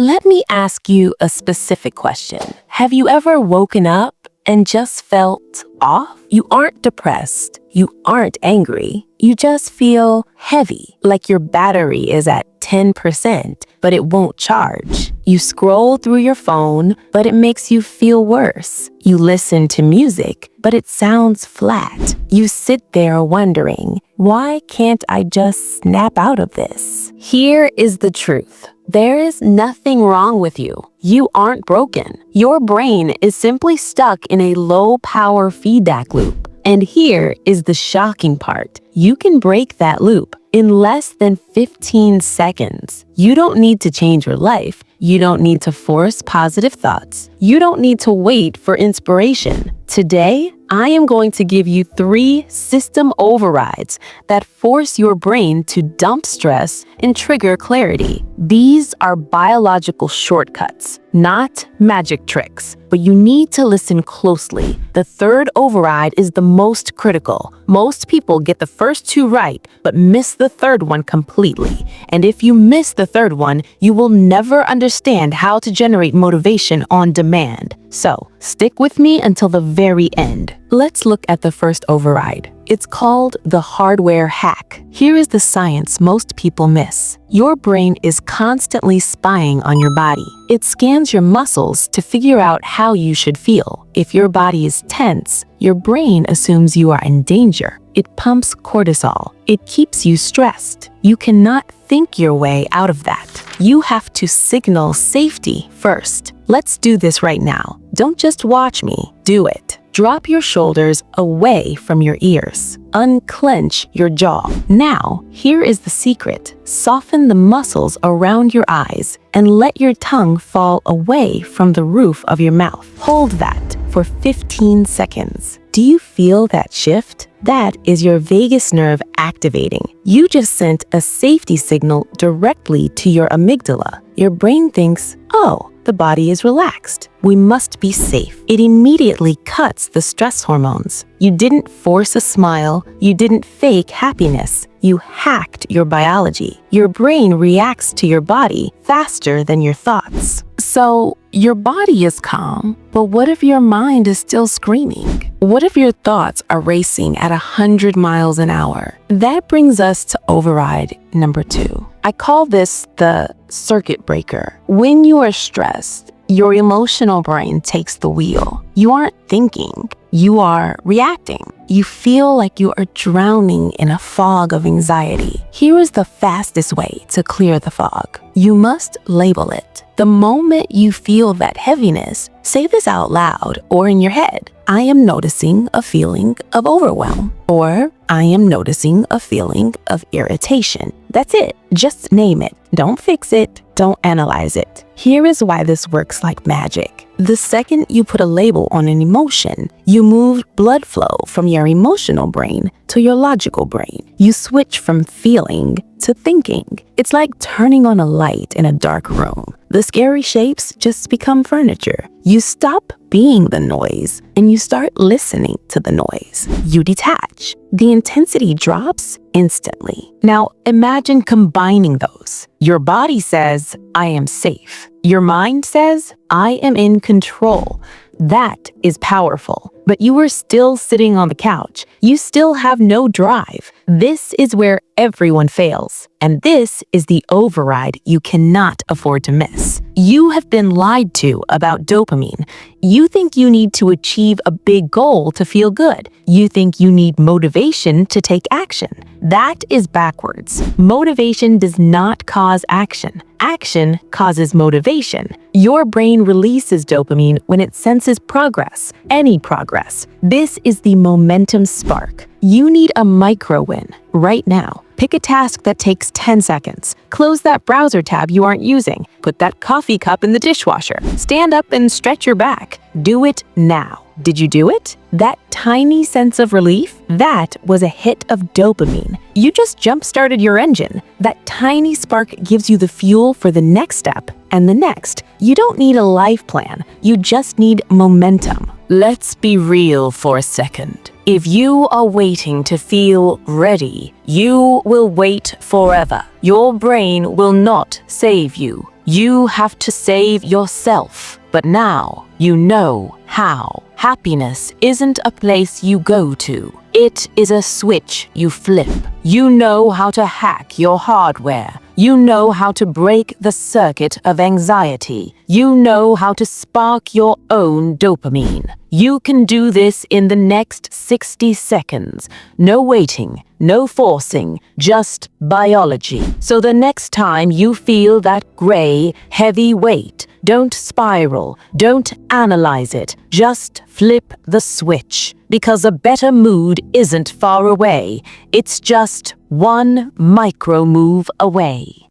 Let me ask you a specific question. Have you ever woken up and just felt off? You aren't depressed. You aren't angry. You just feel heavy, like your battery is at 10%, but it won't charge. You scroll through your phone, but it makes you feel worse. You listen to music, but it sounds flat. You sit there wondering, why can't I just snap out of this? Here is the truth. There is nothing wrong with you. You aren't broken. Your brain is simply stuck in a low-power feedback loop. And here is the shocking part. You can break that loop in less than 15 seconds. You don't need to change your life. You don't need to force positive thoughts. You don't need to wait for inspiration. Today, I am going to give you 3 system overrides that force your brain to dump stress and trigger clarity. These are biological shortcuts, not magic tricks, but you need to listen closely. The 3rd override is the most critical. Most people get the first 2 right, but miss the 3rd one completely. And if you miss the 3rd one, you will never understand how to generate motivation on demand. So, stick with me until the very end. Let's look at the first override. It's called the hardware hack. Here is the science most people miss. Your brain is constantly spying on your body. It scans your muscles to figure out how you should feel. If your body is tense, your brain assumes you are in danger. It pumps cortisol. It keeps you stressed. You cannot think your way out of that. You have to signal safety first. Let's do this right now. Don't just watch me. Do it. Drop your shoulders away from your ears. Unclench your jaw. Now, here is the secret. Soften the muscles around your eyes and let your tongue fall away from the roof of your mouth. Hold that for 15 seconds. Do you feel that shift? That is your vagus nerve activating. You just sent a safety signal directly to your amygdala. Your brain thinks, oh, the body is relaxed. We must be safe. It immediately cuts the stress hormones. You didn't force a smile. You didn't fake happiness. You hacked your biology. Your brain reacts to your body faster than your thoughts. So, your body is calm, but what if your mind is still screaming? What if your thoughts are racing at 100 miles an hour? That brings us to override number 2. I call this the circuit breaker. When you are stressed, your emotional brain takes the wheel. You aren't thinking, you are reacting. You feel like you are drowning in a fog of anxiety. Here is the fastest way to clear the fog. You must label it. The moment you feel that heaviness, say this out loud or in your head. I am noticing a feeling of overwhelm, or I am noticing a feeling of irritation. That's it. Just name it. Don't fix it. Don't analyze it. Here is why this works like magic. The second you put a label on an emotion, you move blood flow from your emotional brain to your logical brain. You switch from feeling to thinking. It's like turning on a light in a dark room. The scary shapes just become furniture. You stop being the noise and you start listening to the noise. You detach. The intensity drops instantly. Now imagine combining those. Your body says, I am safe. Your mind says, I am in control. That is powerful. But you are still sitting on the couch. You still have no drive. This is where everyone fails. And this is the override you cannot afford to miss. You have been lied to about dopamine. You think you need to achieve a big goal to feel good. You think you need motivation to take action. That is backwards. Motivation does not cause action. Action causes motivation. Your brain releases dopamine when it senses progress, any progress. This is the momentum spark. You need a micro win right now. Pick a task that takes 10 seconds. Close that browser tab you aren't using. Put that coffee cup in the dishwasher. Stand up and stretch your back. Do it now. Did you do it? That tiny sense of relief, that was a hit of dopamine. You just jump-started your engine. That tiny spark gives you the fuel for the next step and the next. You don't need a life plan. You just need momentum. Let's be real for a second. If you are waiting to feel ready, you will wait forever. Your brain will not save you. You have to save yourself, but now you know how. Happiness isn't a place you go to. It is a switch you flip. You know how to hack your hardware. You know how to break the circuit of anxiety. You know how to spark your own dopamine. You can do this in the next 60 seconds. No waiting, no forcing, just biology. So the next time you feel that gray, heavy weight, don't spiral, don't analyze it, just flip the switch. Because a better mood isn't far away, it's just one micro move away.